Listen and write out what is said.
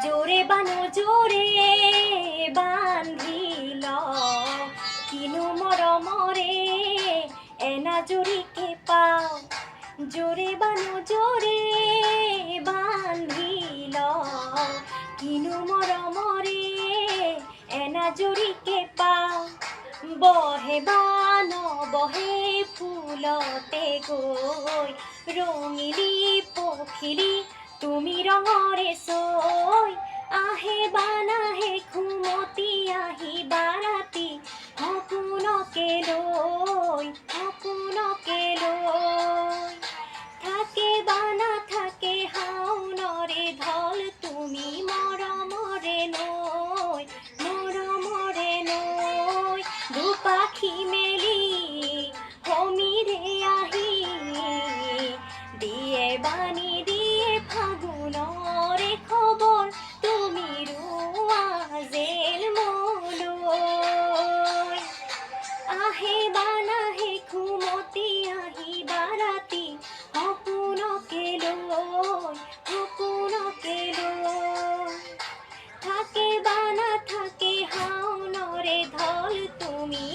জোরে বানো জোরে বান্ধিল কিনু মৰমৰে এনাজৰীকে পাও জোরে বানো জোরে বান্ধিল কিনু মৰমৰে এনাজৰীকে পাও বহে বান বহে ফুলতে গৈ ৰঙিলি পখিলি তুমি ৰঙৰে চৈ আহে বানাহে ঘুমতি আহি বাৰাতি সপোনকে লৈ থাকে বানা থাকে হাওনৰে ঢল তুমি মৰমৰে নৈ দুপাখি মেলি সমীৰে আহি দিয়ে বাণী দিয়ে ফাগুনৰে খবৰ তুমি ৰোৱা যেন মলৈ আহে বানাহে ঘুমতি আহি বাৰাতি সপোনকে লৈ থাকে বানা থাকে হাওনৰে ঢল তুমি